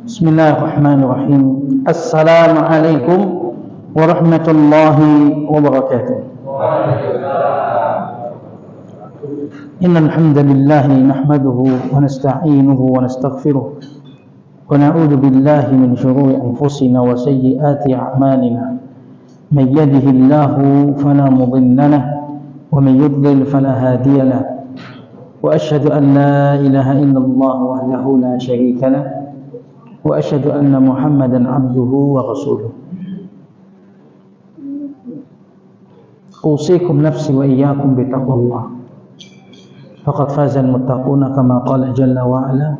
Bismillahirrahmanirrahim. Assalamualaikum warahmatullahi wabarakatuh. Innal hamdalillah nahmaduhu wa nasta'inuhu wa nastaghfiruh wa na'udzu billahi min shururi anfusina wa sayyiati a'malina. May yahdihillahu fala mudilla lahu wa may yudlil fala hadiya lahu. Wa asyhadu an la ilaha illallah wahdahu la syarika lahu wa asyhadu anna Muhammadan abduhu wa rasuluh. Usikum nafsi wa iyyakum bi taqwallah. Faqad fazal muttaquna kama qala jalla wa ala.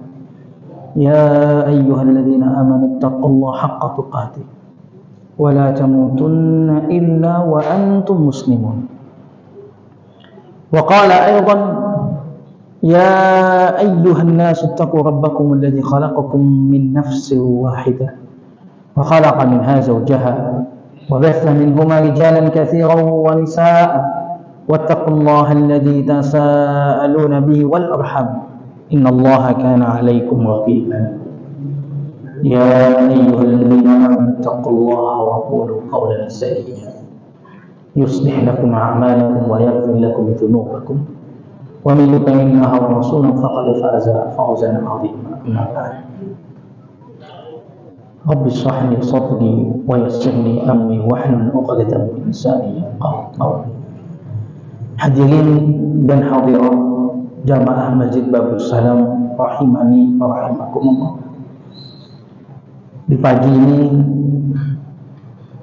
Ya ayyuhalladzina amanu taqullaha haqqa tuqatih wa la tamutunna illa wa antum muslimun. Wa qala aydan يا أيها الناس اتقوا ربكم الذي خلقكم من نفس واحدة وخلق منها زوجها وبث منهما رجالا كثيرا ونساء واتقوا الله الذي تساءلون به والأرحام إن الله كان عليكم رقيبا يا أيها الذين آمنوا اتقوا الله وقولوا قولا سديدا يصلح لكم أعمالكم ويغفر لكم ذنوبكم ومن يطع الله ورسوله فقد فاز فوزا عظيما. أما بعد رب اشرح لي صدري ويسر لي أمري واحلل عقدة من لساني يفقهوا قولي. Hadirin dan hadirat jamaah Masjid Babus Salam rahimani wa rahimakumullah. Di pagi ini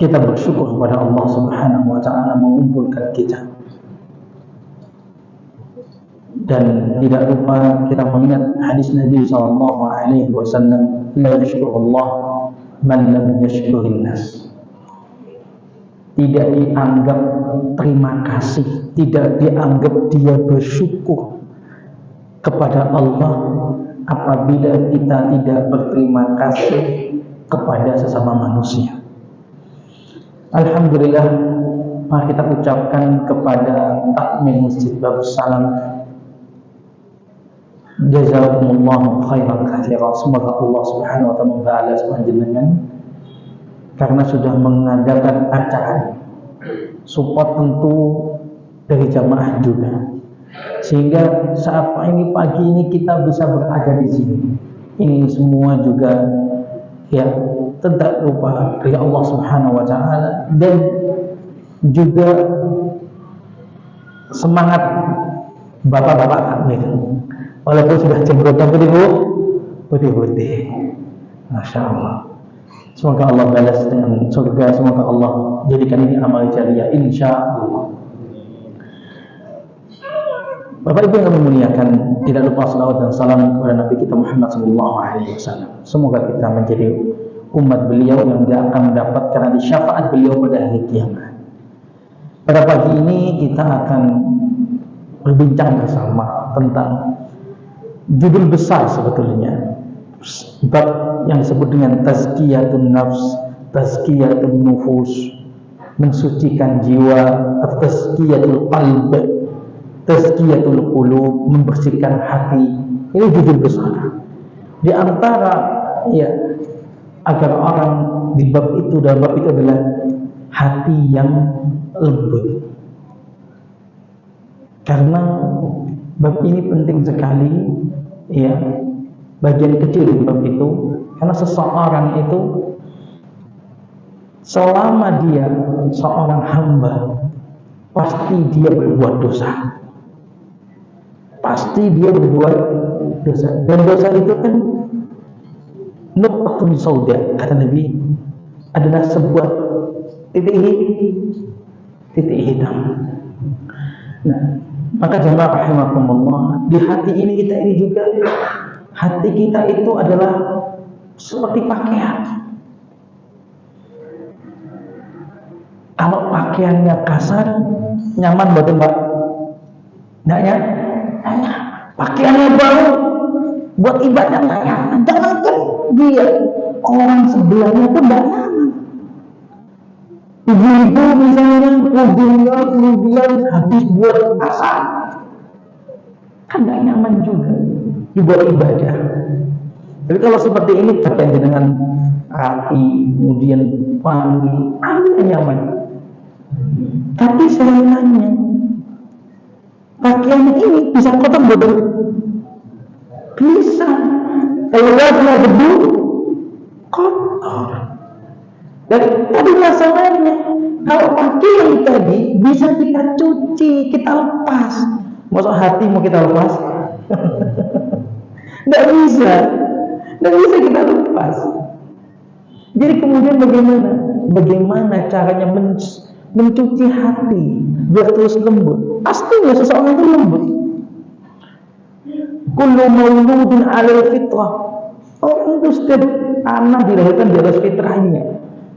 kita bersyukur kepada Allah Subhanahu wa taala mengumpulkan kita. Dan tidak lupa kita mengingat hadis Nabi SAW, la yashkurullah man lam yashkurin nas. Tidak dianggap terima kasih, tidak dianggap dia bersyukur kepada Allah apabila kita tidak berterima kasih kepada sesama manusia. Alhamdulillah, mari kita ucapkan kepada takmir Masjid Babus Salam, jazakumullahu khairan katsiran. Semoga Allah Subhanahu wa taala membalas panjenengan karena sudah mengadakan acara support tentu dari jamaah juga, sehingga saat ini pagi ini kita bisa berada di sini. Ini semua juga ya tidak lupa dari Allah Subhanahu wa taala dan juga semangat bapak-bapak takmir. Walaupun sudah jenggotan putih-putih, Masya Allah. Semoga Allah balas dengan surga. Semoga Allah jadikan ini amal jariah, insya Allah. Bapak Ibu yang kami muliakan, tidak lupa salawat dan salam kepada Nabi kita Muhammad SAW. Semoga kita menjadi umat beliau yang tidak akan mendapatkan nanti syafaat beliau pada hari kiamat. Pada pagi ini kita akan berbincang bersama tentang judul besar sebetulnya, bab yang disebut dengan tazkiyatun nafs, tazkiyatun nufus, mensucikan jiwa, atau tazkiyatul qalb, tazkiyatul qulub, membersihkan hati. Ini judul besar. Di antara ya agar orang di bab itu, dalam bab itu adalah hati yang lembut. Karena bab ini penting sekali, ya, bagian kecil di bab itu, karena seseorang itu selama dia seorang hamba pasti dia berbuat dosa, pasti dia berbuat dosa, dan dosa itu kan nuqtatun sauda, kata Nabi, adalah sebuah titik hitam. Nah, maka jemaah rahimakumullah, di hati ini kita ini juga, hati kita itu adalah seperti pakaian. Kalau pakaiannya kasar, nyaman buat Mbak? Nggak ya? Pakaiannya baru, buat ibadah nggak nyaman. Jangankan dia, orang sebelahnya pun nggak nyaman. Ibu-ibu misalnya kemudian habis buat asal, kan nggak nyaman juga dibuat ibadah. Tapi kalau seperti ini pakaian dengan rapi, kemudian wangi, ambil nyaman. Tapi saya nanya, pakaian ini bisa kotor betul? Bisa. Kalau warna debu, kotor. Dan tadi masalahnya, kalau pakaian tadi bisa kita cuci, kita lepas. Masa hati mau kita lepas? Tidak bisa. Tidak bisa kita lepas. Jadi kemudian bagaimana caranya mencuci hati biar terus lembut? Pastinya seseorang itu lembut. Kullu mauludin 'alal fitrah. Orang itu setiap anak dilahirkan di atas fitrahnya,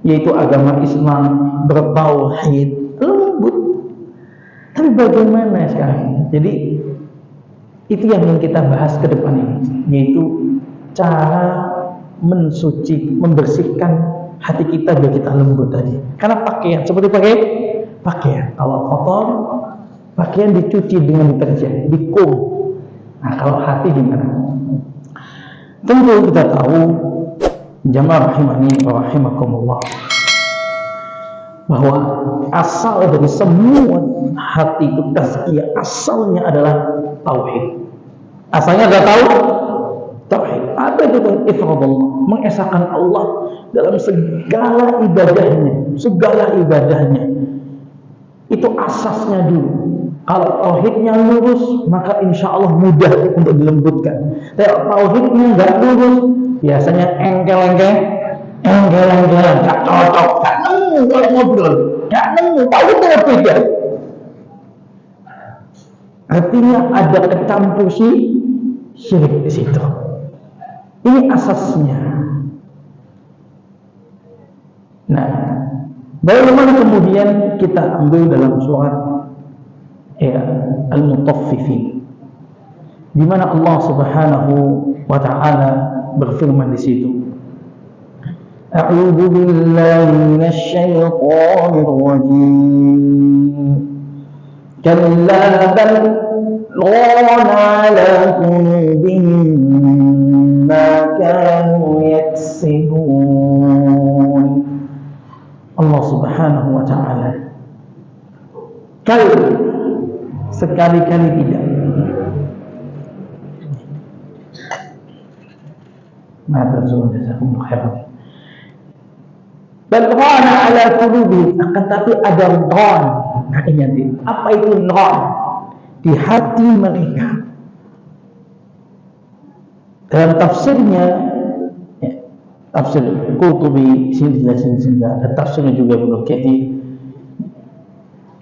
yaitu agama Islam, bertauhid, lembut. Tapi bagaimana sekarang? Jadi itu yang ingin kita bahas ke depan ini, yaitu cara mensuci, membersihkan hati kita biar kita lembut tadi. Karena pakaian, seperti pakaian, kalau kotor, pakaian dicuci dengan deterjen, dikum. Nah, kalau hati gimana? Tentu kita tahu, jamaah rahimani wa rahimakumullah, bahwa asal dari semua hati itu tazkiyah, asalnya adalah tauhid. Asalnya adalah tauhid. Apa itu tauhid? Ifradullah, mengesahkan Allah dalam segala ibadahnya. Itu asasnya dulu. Kalau tauhidnya lurus, maka insya Allah mudah untuk dilembutkan. Kalau tauhidnya nggak lurus, biasanya engkel-engkel, nggak cocok, nggak nemu kalau ngobrol, nggak nemu, tauhidnya beda. Artinya ada kecampur syirik di situ. Ini asasnya. Nah, bagaimana kemudian kita ambil dalam surat Al-Mutaffifin, di mana Allah Subhanahu wa taala berfirman di situ, A'udzu billahi minasyaitonir rajim. Kalla bal rana 'ala qulubihim ma kanu yaksibun. Allah Subhanahu wa taala, sekali-kali tidak. Bal rana 'ala qulubihim, akan tapi ada ran. Nah, ini apa itu ran? Di hati mereka. Dalam tafsirnya, tafsir Qurtubi sini dan tafsirnya juga Ibnu Katsir,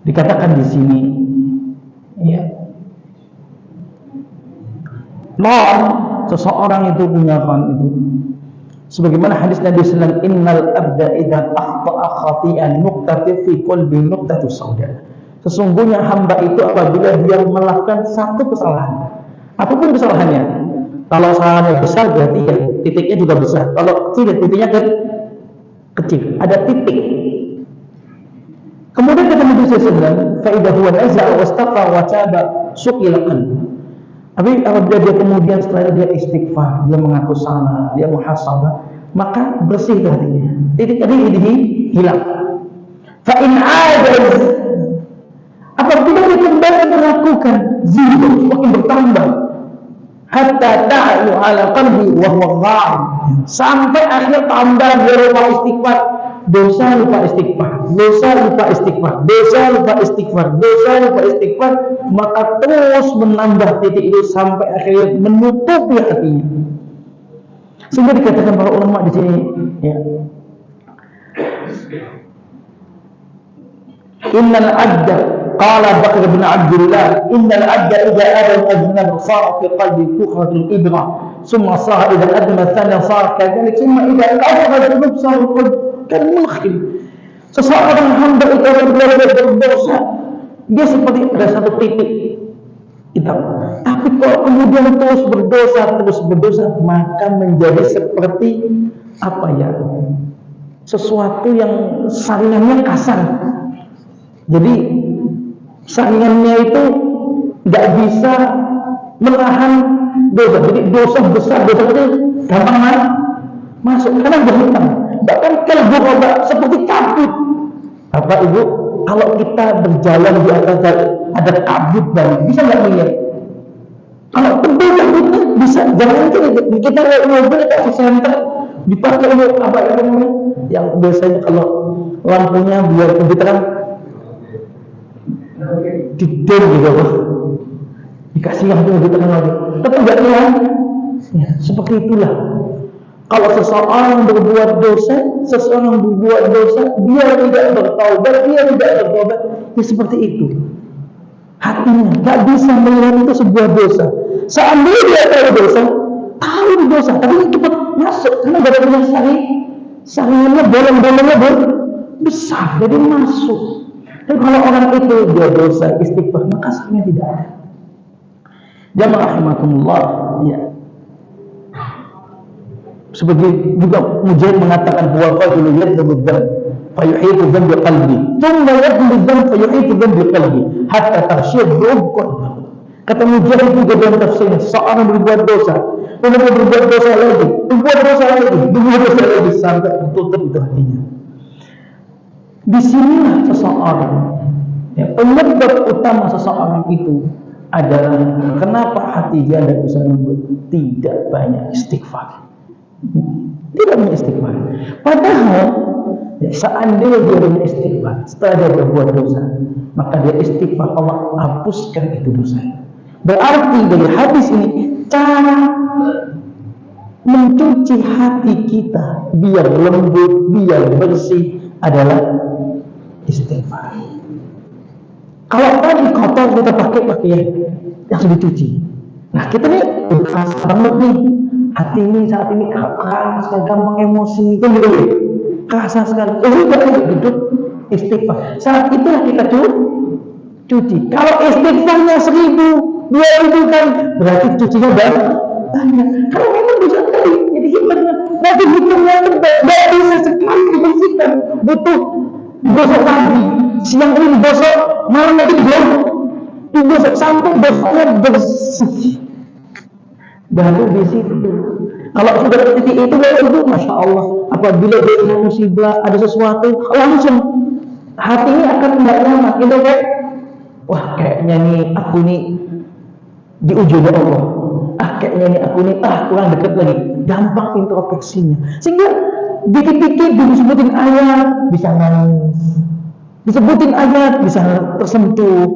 dikatakan di sini, ya, ran, seseorang itu punya ran itu, sebagaimana hadis Nabi sallallahu alaihi wasallam, innal abda idza akhta'a khati'an nuqtatin fi qalbi nuqtatus sauda. Sesungguhnya hamba itu apabila dia melakukan satu kesalahan, apapun kesalahannya, kalau kesalahannya besar berarti ya titiknya juga besar, kalau kecil titiknya kecil, ada titik. Kemudian kata Nabi sallallahu alaihi wasallam, fa idza huwa naza'a wastaqa wa taba suqilan. Tapi apabila dia kemudian setelah dia istighfar, dia mengaku salah, dia muhasabah, maka bersih hatinya. Titik tadi hilang. Fa in 'adaz, apabila dia kembali melakukan zina, makin bertambah. Hatta ta'lu 'ala qalbi wa huwa dha'im, sampai akhirnya tambah dia lupa istighfar, dosa lupa istighfar, maka terus menambah titik itu sampai akhirnya menutupi hatinya. Sehingga dikatakan para ulama di sini, ya, innal adda, qala Bakr bin Abdullah, innal adda idza adam ajnab sara fi qalbi kukhratul ibra, summa sara idza adna thana sara kadhalik, summa idza al-afra al-qulub sara kan mulkhil. Seseorang hamba itu apabila berdosa, dia seperti ada satu titik hitam. Tapi kalau kemudian terus berdosa, maka menjadi seperti apa ya? Sesuatu yang saringannya kasar. Jadi saringannya itu nggak bisa menahan dosa. Jadi dosa besar, dosa kecil gampang masuk karena berhutang. Bahkan kalbu roba seperti kabut. Bapak Ibu, kalau kita berjalan di atas ada kabut dan bisa nggak melihat? Kalau tebal kabutnya bisa. Jangan kita lihat mobil kasih senter dipakai untuk apa itu namanya? Yang biasanya kalau lampunya biar lebih terang, didim gitu, dikasih lampu lebih terang lagi. Tetap nggak lihat. Ya, seperti itulah. Kalau seseorang berbuat dosa, dia tidak bertaubat, ya seperti itu. Hatinya nggak bisa melihat itu sebuah dosa. Seandainya dia tahu dosa, tapi cepat masuk karena gak ada punya saringannya, bolong-bolongnya besar, jadi masuk. Dan kalau orang itu dia dosa istighfar, maka saringan tidak ada. Jamaah rahimakumullah, ya. Seperti juga Mujahid mengatakan huwa rajulun yadhbu dzamb fa yuhitu dzambi qalbi thumma yadhbu dzamb fa yuhitu dzambi qalbi hatta taghshiyat qalbi. Kata Mujahid juga dalam tafsirnya, seorang berbuat dosa, kemudian berbuat dosa lagi sampai tertutup itu hatinya. Disinilah seseorang, ya, penyebab utama seseorang itu adalah kenapa hati dia tidak bisa membuat tidak banyak istighfar. Tidak banyak istighfar. Padahal ya, seandainya dia banyak istighfar, setelah dia berbuat dosa, maka dia istighfar, Allah hapuskan itu dosa. Berarti dari hadis ini cara mencuci hati kita biar lembut, biar bersih adalah istighfar. Kalau tadi kotor kita pakai pakaian yang sudah dicuci. Nah kita nih keras banget nih, hati ini saat ini keras, gampang emosi, kan gitu, keras sekali. Udah hidup istighfar. Saat itulah kita cuci. Kalau istighfarnya 1000, 2000 kan berarti cucinya banyak. Kalau memang bisa tadi, jadi hikmahnya nanti hitungnya tidak bisa sekali dibersihkan, butuh gosok lagi. Siang ini gosok, malam nanti digosok sampai gosoknya bersih. Baru di situ. Kalau sudah titik itu, masya Allah. Apabila dia musibah, ada sesuatu, langsung hati ini akan tidak nyaman. Itu kan? Wah, kayaknya nih aku nih diuji oleh Allah. Kayaknya nih aku nih kurang dekat lagi. Gampang introspeksinya. Sehingga dikit-dikit disebutin ayat bisa nangis, disebutin ayat bisa tersentuh,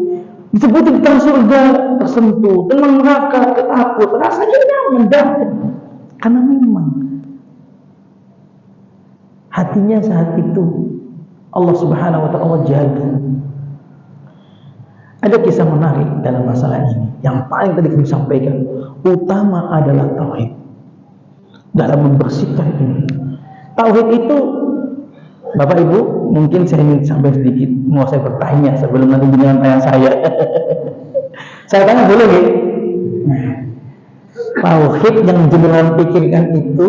disebutin tentang surga tersentuh, tentang neraka ketakut, rasanya nyaman dapat. Karena memang hatinya saat itu Allah Subhanahu wa ta'ala jaga. Ada kisah menarik dalam masalah ini. Yang paling tadi kami sampaikan, utama adalah tauhid dalam membersihkan ini. Tauhid itu, Bapak Ibu, mungkin saya ingin sampai sedikit, mau saya bertanya sebelum nanti dengan tanya saya. Saya tanya boleh ya? Nah, tauhid yang jenengan pikirkan itu,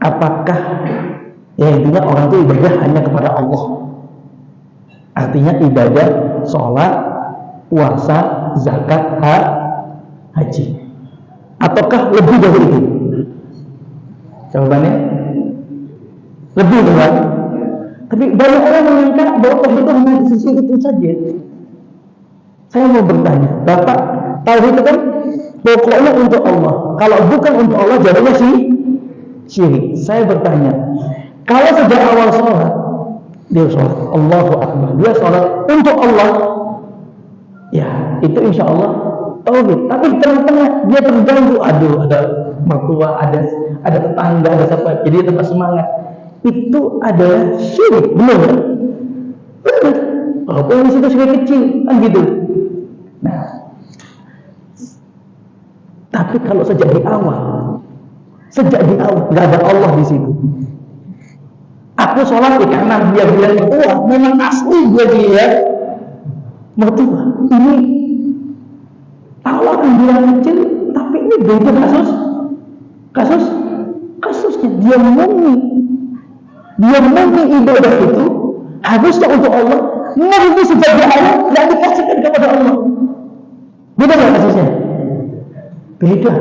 apakah ya intinya orang itu ibadah hanya kepada Allah? Artinya ibadah, sholat, puasa, zakat, haji, ataukah lebih dari itu? Jawabannya lebih kan? Tapi banyak orang menyangka bahwa tauhid itu hanya di sisi itu saja. Saya mau bertanya, Bapak, tauhid itu kan pokoknya untuk Allah. Kalau bukan untuk Allah, jadinya syirik. Saya bertanya, kalau sejak awal sholat, dia sholat Allahu Akbar, dia sholat untuk Allah, ya itu insya Allah tauhid. Tapi di tengah-tengah dia terganggu, aduh ada mertua, ada tetangga, ada siapa, jadi tetap semangat. Itu adalah syirik, belum ya? Benar. Walaupun di situ syirik kecil, kan gitu. Nah, tapi kalau sejak di awal nggak ada Allah di situ. Aku sholat karena dia bilang, wah memang asli dia mertua. Ini Allah kan bilang kecil, tapi ini beda kasusnya. Dia murni ibadah itu harusnya untuk Allah, murni sejak di awal nggak dikasihkan kepada Allah. Beda nggak kasusnya? Beda,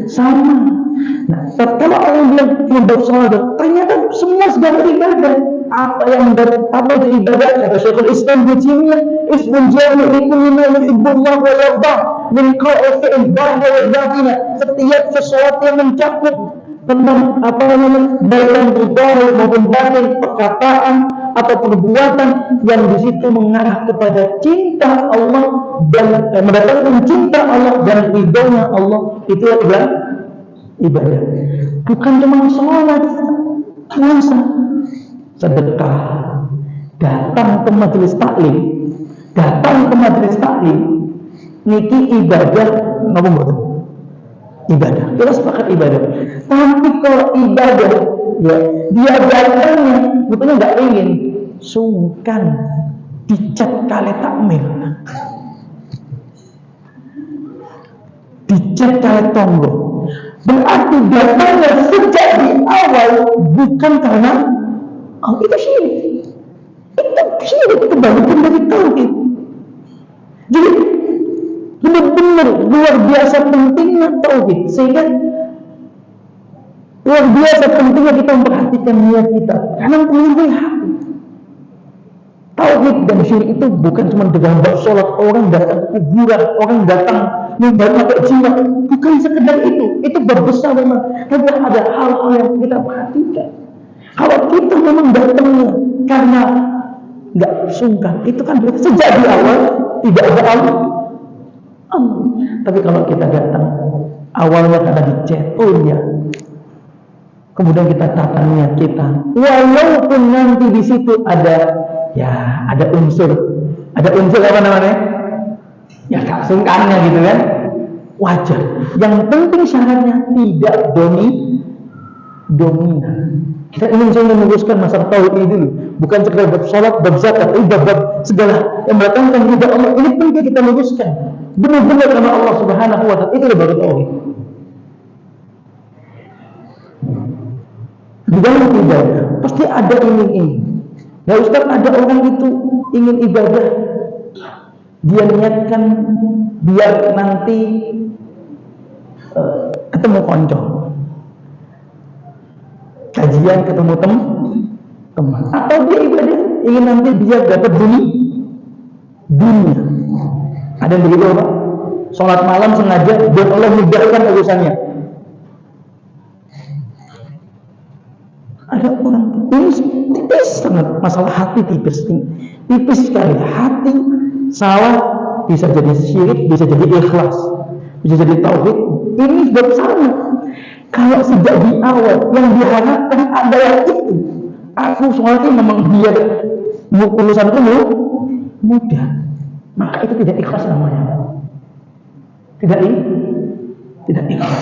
sama. Nah, kalau orang bilang bab sholat, tanyakan semua segala ibadah. Apa itu ibadah? Kata Syekhul Islam Taimiyah, ismun jami' likulli ma yuhibbullah wa yardah min qawli fi'l bahwa wa batina. Setiap sesuatu yang mencakup tentang apa namanya, baik yang zahir maupun batin, perkataan atau perbuatan yang di situ mengarah kepada cinta Allah dan mendatangkan cinta Allah dan ridhonya Allah, itu adalah ibadah. Bukan cuma sholat, puasa, sedekah, datang ke majelis taklim, niki ibadah, napa mboten? Ibadah, kita sepakat ibadah. Tapi kalau ibadah, ya dia datangnya, betulnya nggak ingin, sungkan, dicet kali takmir, dicet kali tonggo. Berarti datangnya sejak di awal bukan karena itu syirik. Itu syirik, kebalikan dari tauhid. Jadi benar-benar luar biasa pentingnya tauhid, sehingga luar biasa pentingnya kita memperhatikan niat kita, karena mempengaruhi hati. Tauhid dan syirik itu bukan cuma dengan bab sholat, orang datang ke kuburan, orang datang membaca pakai jimat, bukan sekedar itu bab besar memang. Tapi ada hal-hal yang kita perhatikan. Kalau kita memang datangnya karena nggak sungkan, itu kan berarti sejak di awal tidak ada Allah. Tapi kalau kita datang awalnya karena dicetusnya, kemudian kita tata niat kita, walaupun nanti di situ ada unsur apa namanya? Ya gak sungkannya gitu kan, wajar. Yang penting syaratnya tidak dominan. Kita ingin saya meluruskan masalah tauhid ini dulu, bukan sekedar bab salat, bab zakat, bab segala yang berkaitan dengan Allah. Ini penting kita luruskan. Benar-benar karena Allah Subhanahu wa Ta'ala, itu baru tauhid. Di dalam ibadah pasti ada iming-iming. Ya Ustaz, ada orang itu ingin ibadah, dia niatkan biar nanti ketemu konco, kajian ketemu teman, atau dia ibadah ingin nanti biar dapat dunia. Ada yang begitu Pak? Sholat malam sengaja biar Allah mudahkan urusannya. Ada orang ini tipis sangat, masalah hati tipis sekali. Hati salah bisa jadi syirik, bisa jadi ikhlas, bisa jadi tauhid. Ini sebab sama. Kalau sejak di awal yang diharapkan adalah itu, aku sholatnya memang biar urusan itu mudah, maka itu tidak ikhlas namanya. Tidak ikhlas.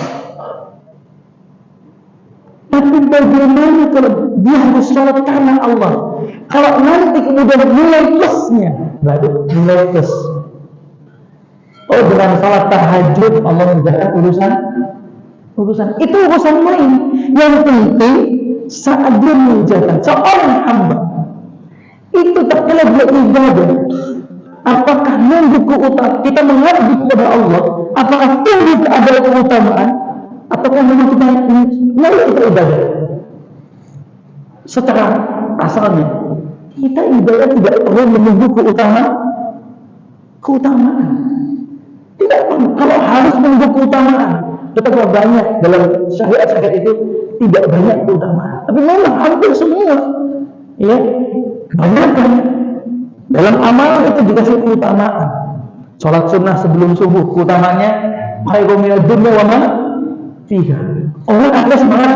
Tapi bagaimana kalau dia harus sholat karena Allah? Kalau nanti kemudian mulai plusnya, berarti mulai plus. Oh, dengan sholat tahajud Allah menjaga urusan itu urusan lain. Yang penting saat dia menjaga seorang hamba itu tak kala dia ibadah, apakah nunggu keutamaan kita mengabdi kepada Allah, apakah tunggu ada keutamaan, ataukah memang kita ibadah secara asalnya. Kita ibadah tidak perlu menunggu keutamaan. Tidak perlu. Kalau harus menunggu keutamaan, betapa banyak dalam syariat itu tidak banyak keutamaan. Tapi memang hampir semua, ya, kebanyakan dalam amal itu dikasih keutamaan. Sholat sunnah sebelum subuh, keutamanya khairum minad dunya wa ma fiha. Orang ada semangat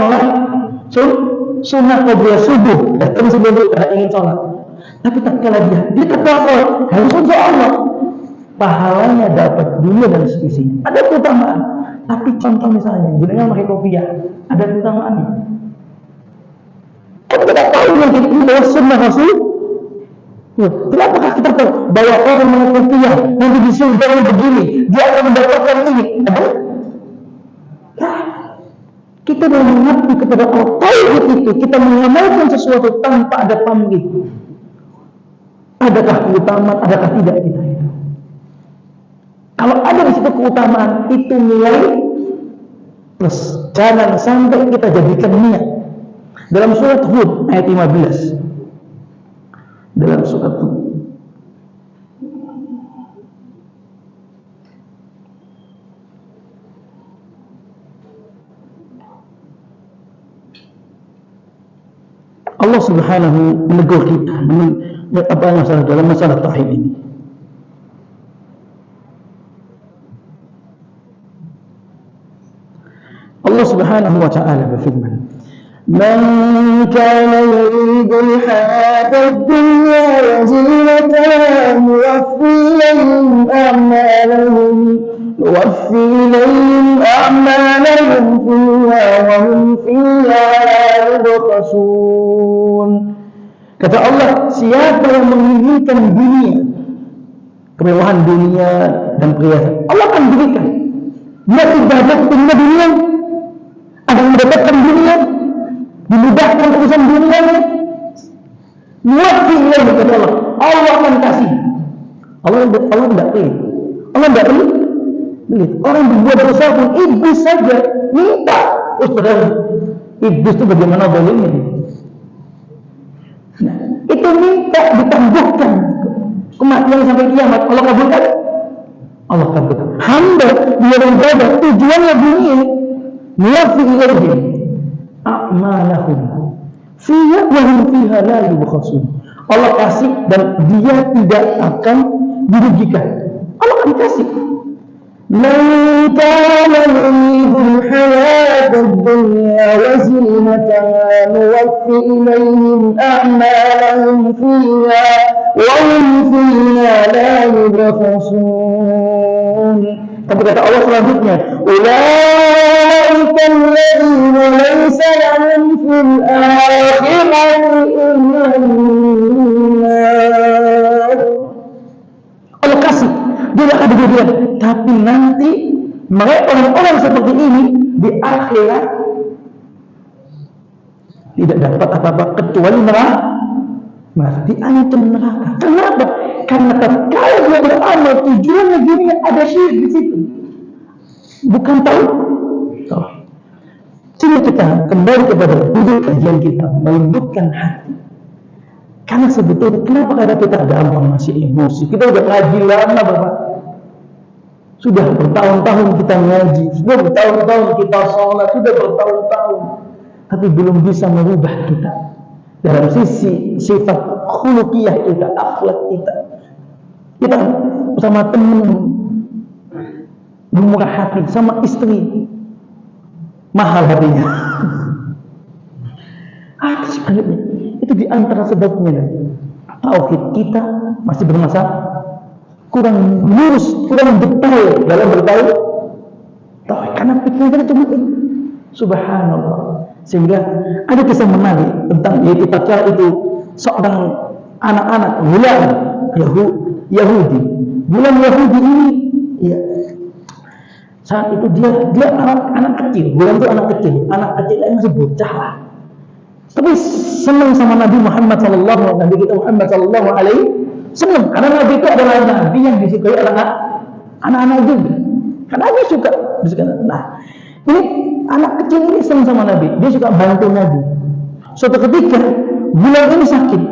sholat sunnah qobliyah subuh, datang sebelum karena ingin sholat. Tapi tak kala dia terpaksa harus untuk Allah, pahalanya dapat dunia dan seisinya. Ada keutamaan. Tapi contoh misalnya, jenengan pakai kopiah, ada keutamaannya. Kalau kita tahu yang kita bahwa sunnah Rasul, kenapa kita tahu bahwa orang pakai kopiah nanti di surga begini, dia akan mendapatkan ini? Kita mengabdi kepada Allah. Tauhid itu kita mengamalkan sesuatu tanpa ada pamrih. Adakah keutamaan, adakah tidak kita itu? Kalau ada di situ keutamaan, itu nilai plus jangan sampai kita jadikan niat. Dalam surat Hud ayat 15, dalam surat Hud, Allah Subhanahu menegur kita dalam masalah tauhid ini. Allah Subhanahu wa ta'ala berfirman, "Man kana yuridul hayatad dunya wa zinataha nuwaffi ilayhim a'malahum fiha wa hum fiha la yubkhasun." Kata Allah, siapa yang menginginkan dunia, kemewahan dunia dan perhiasan, Allah akan berikan. Dia tidak punya dunia, akan mendapatkan dunia, dimudahkan urusan dunia. Nuwaffi ilayhim, kata Allah, Allah akan kasih. Allah tidak pelit. Allah tidak pelit. Orang berbuat dosa pun, iblis saja minta. Padahal iblis itu bagaimana zalimnya? Nah, itu minta ditangguhkan kematian sampai kiamat. Allah kabulkan. Allah kabulkan. Hamba dia beribadah tujuannya dunia. Nuwaffi ilayhim a'malahum fiha wa hum fiha la yubkhasun. Allah kasih dan dia tidak akan dirugikan. Allah akan kasih. Man kana yuridul hayatad dunya wa zinataha nuwaffi ilayhim a'malahum fiha wa hum fiha la yubkhasun. Tapi kata Allah selanjutnya, ulaika alladziina laysa lahum fil aakhirati illa an-naar. Allah kasih, dia akan diberikan. Tapi nanti mereka orang-orang seperti ini di akhirat tidak dapat apa-apa kecuali neraka. Diancam neraka. Kenapa? Karena tatkala dia beramal tujuannya dunia, ada syirik di situ. Bukan tahu. Coba kita kembali kepada tujuan kajian kita, melembutkan hati. Karena sebetulnya kenapa kadang kita gampang masih emosi? Kita udah ngaji lama, Bapak. Sudah bertahun-tahun kita ngaji, sudah bertahun-tahun kita sholat, sudah bertahun-tahun, tapi belum bisa merubah kita dalam sisi sifat khuluqiyah kita, akhlak kita. Kita sama teman bermurah hati, sama istri mahal hatinya. Sebaliknya itu di antara sebabnya. Tauhid kita masih bermasalah, kurang lurus, kurang detail dalam bertauhid. Karena pikiran cuma ini. Subhanallah. Sehingga ada kisah menarik tentang yaitu tatkala itu seorang anak-anak gulam Yahudi. Gulam Yahudi ini, ya, saat itu dia anak kecil. Gulam itu anak kecil yang masih bocah lah. Tapi senang sama Nabi Muhammad sallallahu alaihi senang karena Nabi itu adalah Nabi yang disukai anak-anak juga. Karena Nabi suka. Nah, ini anak kecil ini senang sama Nabi. Dia suka bantu Nabi. Suatu ketika Gulam ini sakit.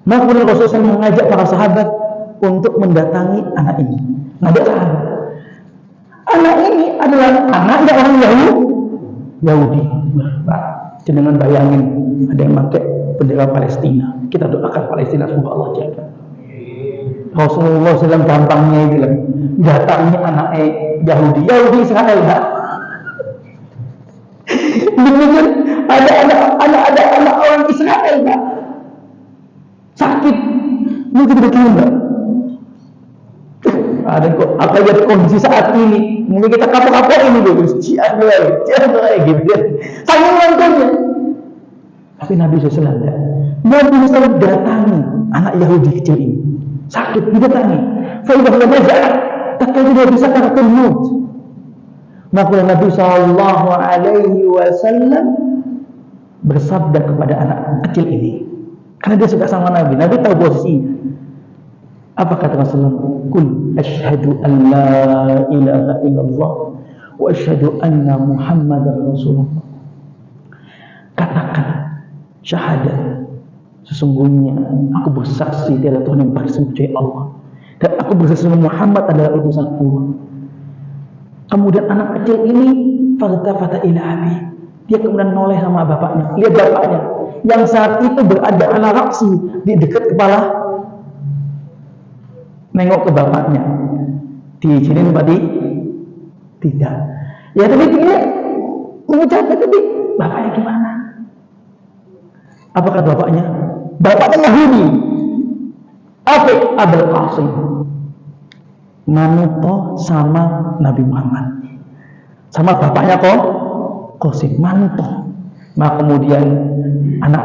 Maka kemudian Rasulullah mengajak para sahabat untuk mendatangi anak ini. Nabi sahabat. Anak ini adalah anaknya orang Yahudi. Jangan bayangin ada yang pakai bendera Palestina. Kita doakan Palestina semoga Allah jaga. Rasulullah SAW gampangnya itu lah. Datangnya anak Yahudi Israel lah. Demikian ada anak orang Israel lah. Sakit. Mungkin begini mbak. Ada kok apa jadi kondisi saat ini? Mungkin kita kapok-kapok ini dulu. Cian gitu ya. Sangat nontonnya. Tapi Nabi SAW Nabi SAW datangi anak Yahudi kecil ini. Sakit, didatangi. Faidah wajah. Tak kaya dia bisa karakul maut. Maka Nabi SAW bersabda kepada anak kecil ini. Karena dia suka sama Nabi. Nabi tahu posisinya. Apa kata Rasulullah? Qul asyhadu an la ilaha illallah wa asyhadu anna Muhammadar Rasulullah. Katakan syahadat, sesungguhnya aku bersaksi tiada Tuhan yang berhak kecuali Allah, dan aku bersaksi Muhammad adalah utusan Allah. Kemudian anak kecil ini fata ila abi, dia kemudian noleh sama bapaknya. Lihat bapaknya yang saat itu berada ala raksi, di dekat kepala, nengok ke bapaknya. Diizinin apa tidak? Ya tapi dia mengucapkan tadi, bapaknya gimana? Apa kata bapaknya? Bapaknya Yahudi. Afiq Abul Qasim, manuto sama Nabi Muhammad, sama bapaknya kok Qasim, manuto. Maka kemudian anak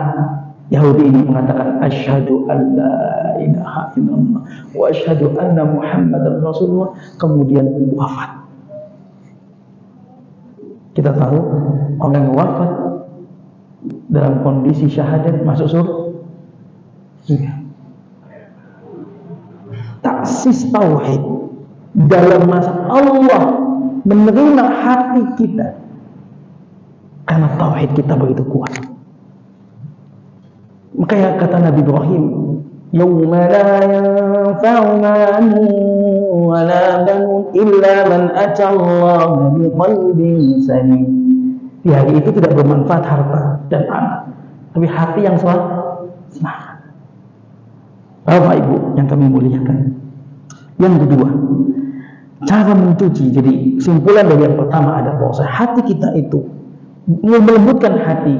Yahudi ini mengatakan asyhadu an la ilaha illallah wa asyhadu anna Muhammadar Rasulullah, kemudian wafat. Kita tahu orang yang wafat dalam kondisi syahadat masuk surga. Taksis tauhid dalam masa Allah menerima hati kita karena tauhid kita begitu kuat. Makanya kata Nabi Ibrahim, yauma la yanfa'u malun wa la banun illa man ata Allah biqalbin salim. Di hari itu tidak bermanfaat harta dan anak, tapi hati yang semangat. Bapak Ibu yang kami muliakan, yang kedua, cara mencuci. Jadi kesimpulan dari yang pertama ada bahwa hati kita itu melembutkan hati,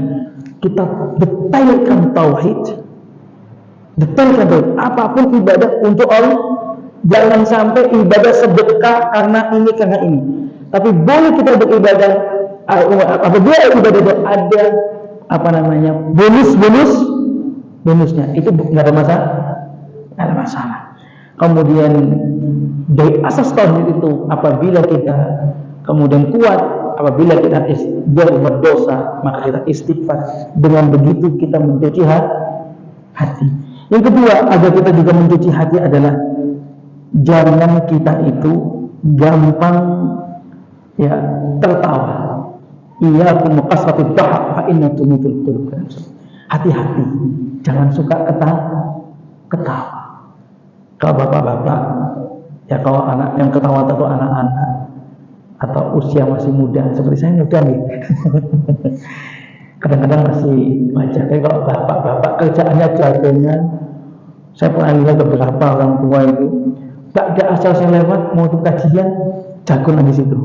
kita detailkan tauhid, apapun ibadah untuk Allah. Jangan sampai ibadah sedekah karena ini, tapi boleh kita beribadah apabila ibadah ada bonusnya, itu nggak ada masalah. Kemudian dari asas tauhid itu, apabila kita kemudian kuat, apabila kita berdosa, maka kita istighfar. Dengan begitu kita mencuci hati. Yang kedua, agar kita juga mencuci hati adalah jangan kita itu gampang tertawa. Iyyakum muqassatud dhahak fa inna tumitul qulub. Hati-hati, jangan suka ketawa. Kalau bapak-bapak, kalau anak yang ketawa atau anak-anak atau usia masih muda, seperti saya muda nih, kadang-kadang masih wajar. Tapi kalau bapak-bapak kerjaannya jagongan, saya pernah lihat beberapa orang tua itu, tak ada asal saya lewat mau untuk kajian, jagongan di situ.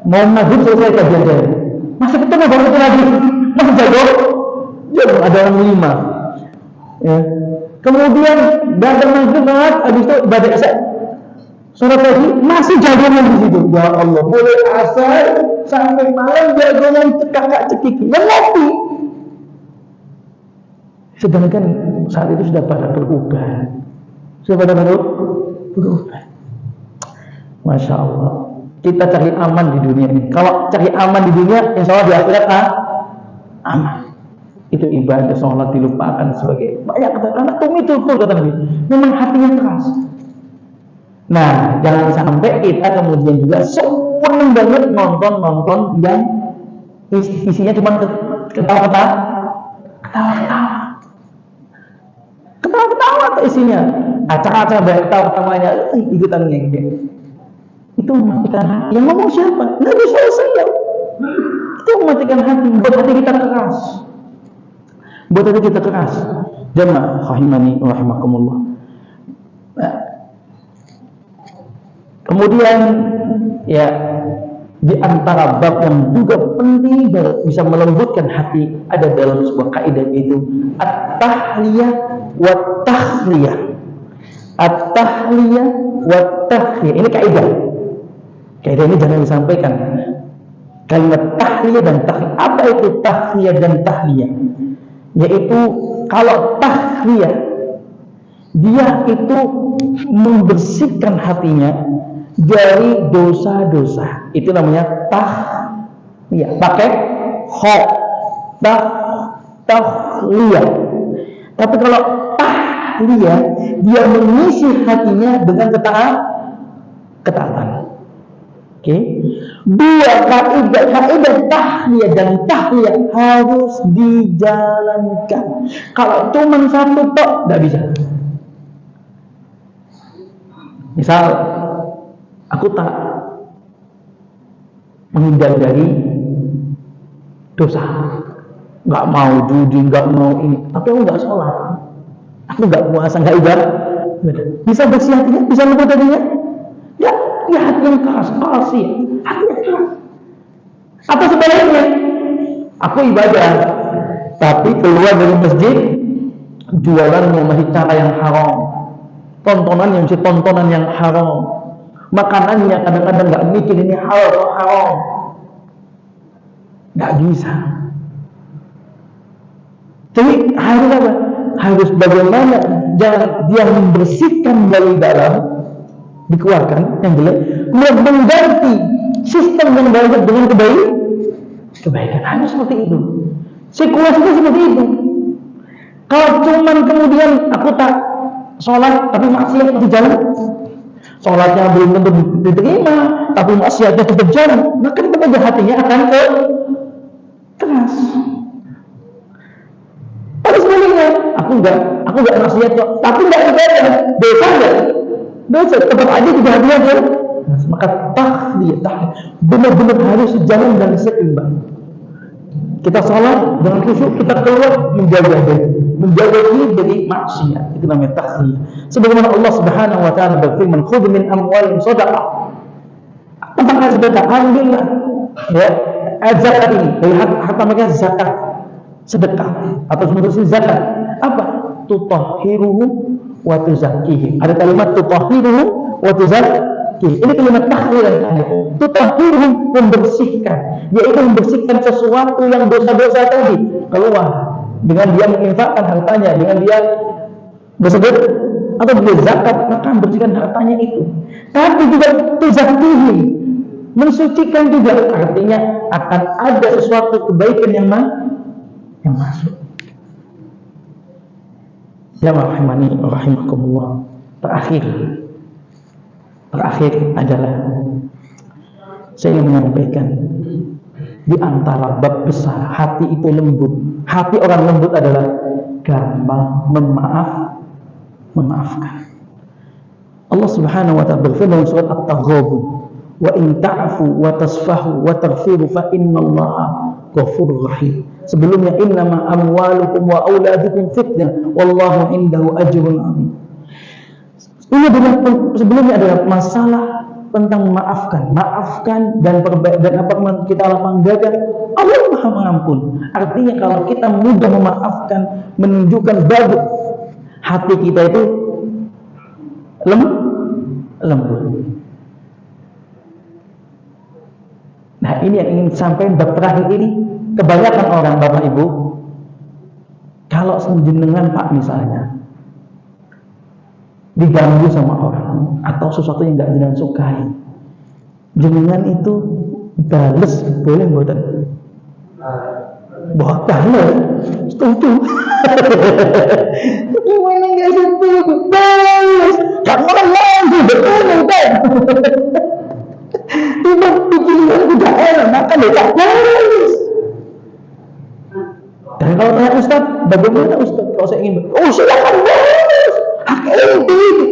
Mau maghrib selesai kajian saya, masih ketemu baru lagi, masih jago, ada orang 5. Ya. Kemudian datang maghrib banget, habis itu ibadah isya, sholat pagi masih jagongan di situ. Ya Allah, boleh asal sampai malam jagongan kakak cekiki, yang ngopi. Sedangkan saat itu sudah pada berubah, Masya Allah. Kita cari aman di dunia ini. Kalau cari aman di dunia, insya Allah di akhirat aman. Itu ibadah, sholat dilupakan sebagai banyak karena tumitul qulub, kata Nabi. Memang hatinya keras. Nah, jangan sampai kita kemudian juga seneng banget nonton yang isinya cuma ketawa atau isinya acara-acara banyak ketawa-ketawanya, ikutan ngengek. Itu mematikan hati. Yang ngomong siapa? Nabi SAW. Itu mematikan hati, buat hati kita keras. Jamaah rahimani wa rahimakumullah. Kemudian di antara bab yang juga penting dan bisa melembutkan hati ada dalam sebuah kaidah, itu at-tahliyah wa takhliyah. At-tahliyah wa takhliyah. Ini kaidah. Kaidah ini jangan disampaikan. Kalimat tahliyah dan takhliyah. Apa itu tahliyah dan tahliyah? Yaitu kalau tahliyah, dia itu membersihkan hatinya dari dosa-dosa. Itu namanya tahliyah. Pakai kha, tahliyah. Tapi kalau tahliyah, dia mengisi hatinya dengan ketaatan. Oke. Dua, kaidah tahliyah dan tahliyah harus dijalankan. Kalau cuma satu tok tidak bisa. Misal aku tak menghindar dari dosa, nggak mau judi, nggak mau ini, tapi aku nggak sholat, aku nggak puasa, nggak ibadah, bisa bersih hatinya, bisa lembut hatinya, ya hati yang keras, kasih, hati yang keras. Atau sebaliknya, aku ibadah, tapi keluar dari masjid, jualannya masih cara yang haram, tontonannya masih tontonan yang haram, makanannya kadang-kadang nggak mikir ini halal atau haram, nggak bisa. Jadi harus apa? Harus bagaimana dia membersihkan dari dalam, dikeluarkan yang jelek, mengganti sistem yang baik dengan kebaikan. Harus seperti itu. Sirkulasi itu seperti itu. Kalau cuman kemudian aku tak sholat tapi maksiat di jalan, sholatnya belum tentu diterima, tapi maksiatnya tetap jalan, maka tetap aja hatinya akan keras. Tapi sebenarnya aku nggak maksiat kok, tapi nggak ibadah, dosa nggak? Dosa tetap aja juga hatinya keras. Maka tahliyah benar-benar harus jalan dan seimbang. Kita sholat dengan khusyuk, kita keluar menjaga diri dari maksiat. Itu namanya tahliyah. Sebagaimana Allah Subhanahu wa taala berfirman, "Khudh min amwalihim shadaqah." Tentang sedekah, alhamdulillah. Ya, zakat ini dari harta mereka zakat, sedekah atau sebenarnya zakat. Apa? Tutahhiruhum wa tuzakkihim. Ada kalimat tutahhiruhum wa tuzakkihim. Ini kalimat tahliyah. Tutahhiruhum, membersihkan, yaitu membersihkan sesuatu yang dosa-dosa tadi keluar dengan dia menginfakkan hartanya, dengan dia bersedekah atau berzakat, maka membersihkan hartanya itu. Tapi juga tuzakkihim, mensucikan juga, artinya akan ada sesuatu kebaikan yang masuk. Ya rahimani rahimakumullah. Terakhir adalah saya ingin menyampaikan di antara bab besar hati itu lembut. Hati orang lembut adalah gampang memaafkan. Allah Subhanahu wa taala berfirman dalam surat At-Taghabun, "Wa in ta'fu wa tasfahu wa taghfiru fa innallaha ghafurur rahim." Sebelumnya, "Innama amwalukum wa auladukum fitnah wallahu indahu ajrun 'azim." Ini sebelumnya adalah masalah tentang maafkan dan apa kita lapang dada, Allah Maha Pengampun. Artinya kalau kita mudah memaafkan, menunjukkan bagus, hati kita itu lembut. Nah, ini yang ingin sampaikan bab terakhir ini. Kebanyakan orang, Bapak Ibu, kalau jenengan Pak misalnya diganggu sama orang atau sesuatu yang nggak jenengan sukai, jenengan itu bales, boleh mboten? Bales, setuju. Gimana nggak setuju? Bales, kamu lagi betul kan? Cuma pikiran udah enak, maka dia bales. Dan kalau tanya Ustaz, bagaimana Ustaz? Kalau saya ingin, silakan bales.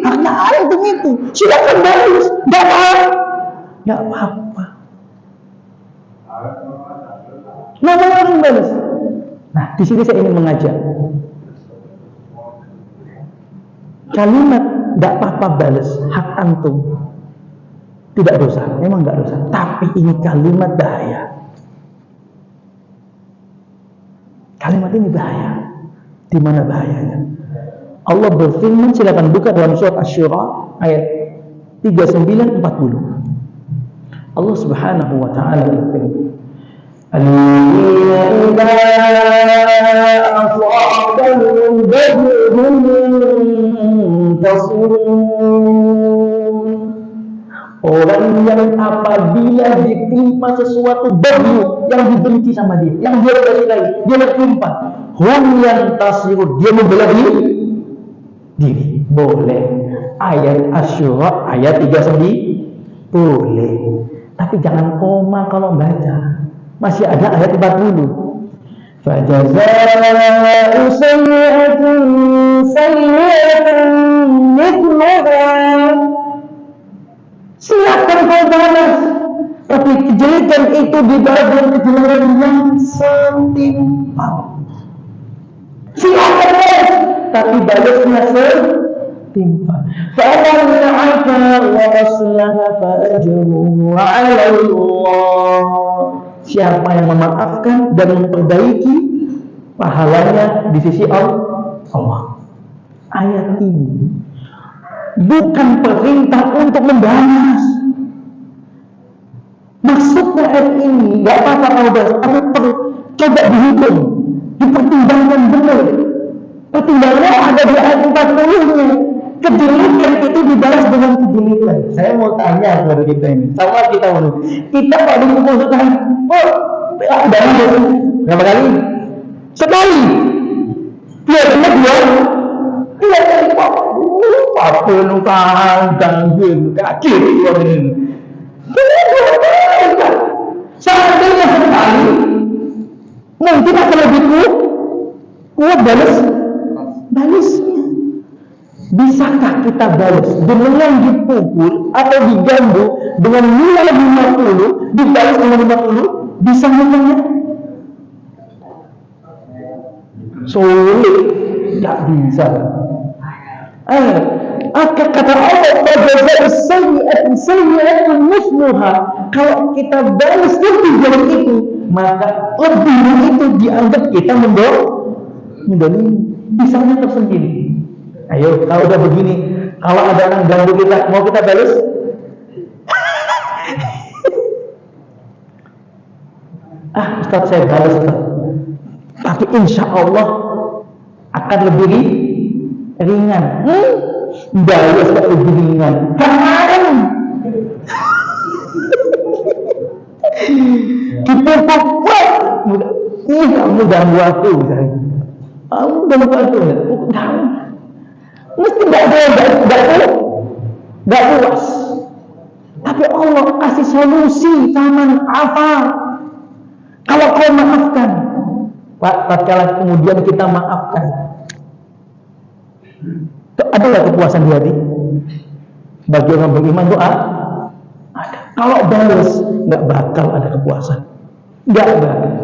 Haknya antum itu, silakan bales, nggak apa-apa. Kenapa orang bales? Nah, di sini saya ingin mengajak kalimat nggak apa-apa bales, hak antum, tidak dosa, memang nggak dosa. Tapi ini kalimat bahaya. Kalimat ini bahaya. Di mana bahayanya? Allah berfirman, silakan buka dalam surat Asy-Syura ayat 39-40. Allah Subhanahu wa taala berfirman, "Alladzina idza asabahum badrun tasirun." Orang yang apabila ditimpa sesuatu bagyu yang dibenci sama dia, yang dia berkelahi, dia bertimpa, hum yang tasirun, dia membela diri. Boleh. Ayat Asy-Syura ayat 39 boleh. Tapi jangan koma kalau baca. Masih ada ayat 40. Fajazā'u sayyi'atin sayyi'atan mithluhā. Silakan kau balas, tapi kejelekan itu dibalas dengan kejelekan yang setimpal. Silakan balas, tapi balasnya setimpal. Faman 'afa wa aslaha fa ajruhu 'ala Allah. Siapa yang memaafkan dan memperbaiki, pahalanya di sisi Allah. Ayat ini bukan perintah untuk membalas. Maksudnya ayat ini nggak apa-apa kalau balas, tapi coba dihitung, dipertimbangkan benar. Pertimbangannya ada di ayat 40-nya. Kejelekan itu dibalas dengan kejelekan. Saya mau tanya kepada kita ini, sama kita dulu. Kita kalau dipukul sekali, dari berapa kali? Sekali. Dia kena dua. Dia kali apa nukaan gangguin kaki orang ini. Seandainya sekali, mungkin akan lebih kuat balasnya. Bisakah kita balas dengan yang dipukul atau diganggu dengan nilai 50 dibalas dengan 50? Bisa namanya? Sulit, tidak bisa. Kata Allah, sayyi'atun mithluhā. Kalau kita balas lebih dari itu, maka lebih dari itu dianggap kita mendolimi. Bisanya tersendiri. Ayo, kalau udah begini, kalau ada orang ganggu kita, mau kita balas? Ustaz, saya balas, Ustaz. Tapi insya Allah akan lebih ringan. Balas tak lebih ringan. Kemarin dipukul kuat. Kamu ganggu aku, misalnya. Kamu ganggu aku, mesti nggak puas. Tapi Allah kasih solusi. Faman 'afa. Kalau kau maafkan, tatkala kemudian kita maafkan, adalah kepuasan di hati. Bagi orang beriman doa ada. Kalau balas, nggak bakal ada kepuasan. Nggak bakal.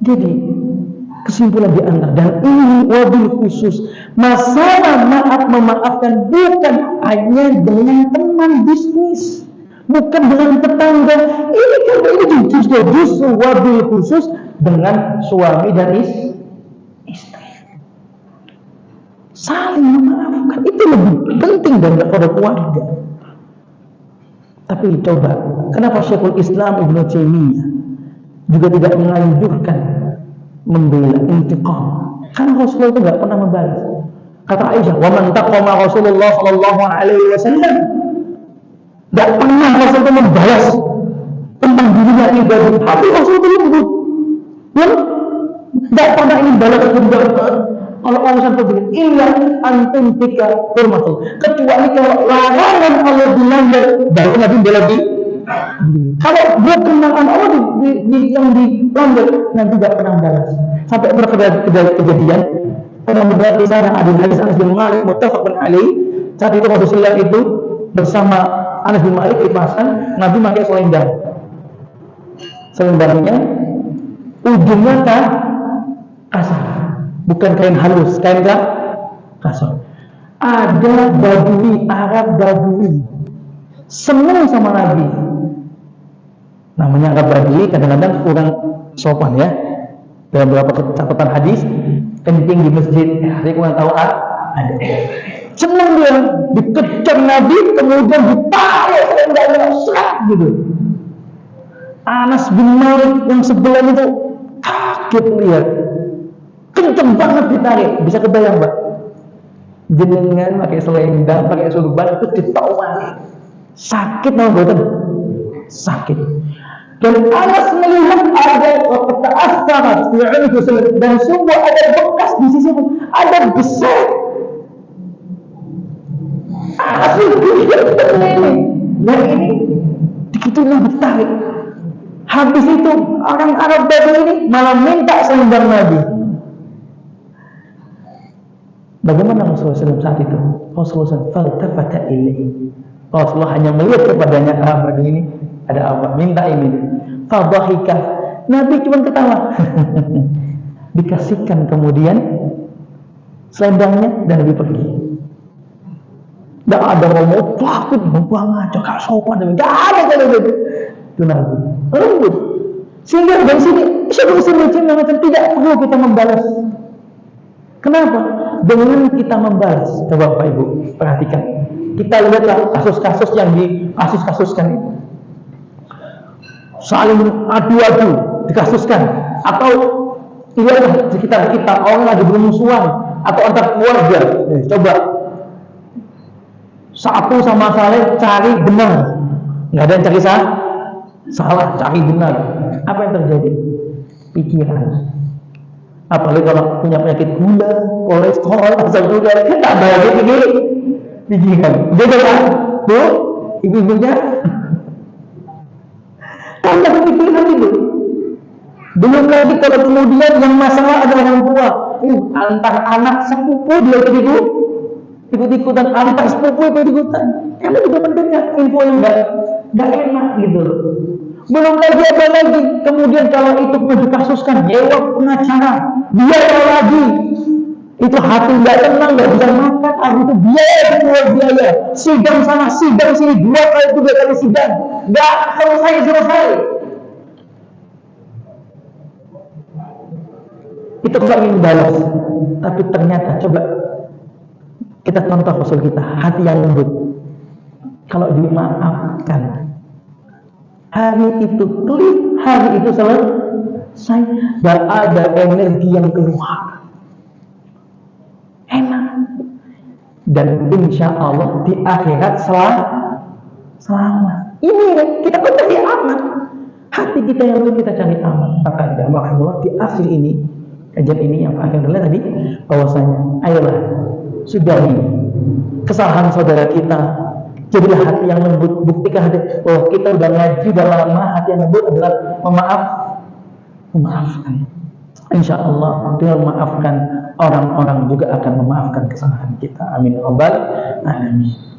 Jadi kesimpulan di antara, dan ini wabil khusus, masalah maaf memaafkan bukan hanya dengan teman bisnis, bukan dengan tetangga. Ini justru wabil khusus dengan suami dan istri. Saling memaafkan itu lebih penting daripada keluarga. Tapi coba, kenapa Syekhul Islam Ibnu Taimiyah juga tidak menganjurkan membela intiqam? Karena Rasulullah itu nggak pernah membalas. Kata Aisyah, wa man taqama Rasulullah sallallahu alaihi wasallam, nggak pernah Rasul itu membalas tentang dirinya ibadah. Tapi Rasul itu lembut, nggak pernah ingin balas dendam. Kalau urusan begini, illa antum tika hurmatul, kecuali kalau larangan Allah dilanggar, baru Nabi bela di. Kalau dia kenangan Allah yang dilanggar, nanti tidak pernah balas. Sampai kejadian orang berarti sarang Abu Hadis Anas bin Malik muttafaqun alaih. Saat itu Rasulullah itu bersama Anas bin Malik di pasar, Nabi pakai selendang. Selendangnya ujungnya kasar, bukan kain halus, kain kasar. Ada Badui, Arab Badui senang sama Nabi. Namanya Arab Badui kadang-kadang kurang sopan ya. Dalam beberapa catatan hadis, kencing di masjid, saya kurang tahu ada. Senang dia, dikejar Nabi, kemudian ditarik selendangnya serat gitu. Anas bin Malik yang sebelah itu kaget lihat, kenceng banget ditarik. Bisa kebayang, Mbak? Jenengan pakai selendang, pakai surban itu ditawari. Sakit tau betul? Sakit. Dan Anas melihat ada keasfarat dan sungguh ada bekas di sisi, ada besar. Anas itu ini Nah ini dikitulah ditarik. Habis itu orang Arab Badui ini malah minta selendang Nabi. Bagaimana Rasulullah SAW saat itu? Rasulullah faltafata ilaihi. Rasulullah hanya melihat kepadanya, Arab Badui ini ada apa? Minta ini. Fadhahika. Nabi cuma ketawa. Dikasihkan kemudian selendangnya dan Nabi pergi. Tidak ada ngomong takut, banget, cakap sopan, tidak ada kalau itu. Itu Nabi. Lembut. Sehingga dari sini, siapa yang mengatakan tidak perlu kita membalas. Kenapa? Dengan kita membalas, coba Bapak Ibu perhatikan. Kita lihatlah kasus-kasus yang dikasus-kasuskan itu. Saling adu-adu dikasuskan, atau lihatlah di sekitar kita orang lagi bermusuhan atau antar keluarga. Coba satu sama saleh cari benar, nggak ada yang cari salah, cari benar. Apa yang terjadi? Pikiran. Apalagi kalau punya penyakit gula, kolesterol, asam urat, tak ada lagi pikiran. Jadi kan, tuh ibu-ibunya tambah pikiran itu. Belum lagi kalau kemudian yang masalah adalah orang tua, antar anak sepupu dia ikut-ikutan, antar sepupu ikut-ikutan. Karena juga mendengar info yang nggak enak gitu. Belum lagi apa lagi, kemudian kalau itu pun dikasuskan, nyewa pengacara, biaya lagi, itu hati nggak tenang, nggak bisa makan, itu biaya, sidang sana, sidang sini, 2 kali 3 kali sidang, nggak selesai. Itu kita ingin balas, tapi ternyata coba kita contoh Rasul kita, hati yang lembut. Kalau dimaafkan, hari itu klik, hari itu selesai, dan ada energi yang keluar, enak, dan insya Allah di akhirat selamat. Ini kita kok cari aman, hati kita yang perlu kita cari aman. Maka Allah di akhir ini, kajian ini yang akhir tadi, bahwasanya ayolah sudahi kesalahan saudara kita. Jadilah hati yang lembut, buktikan hati bahwa kita udah ngaji, udah lama. Hati yang lembut adalah memaafkan. Insya Allah dengan memaafkan, orang-orang juga akan memaafkan kesalahan kita. Amin ya rabbal alamin.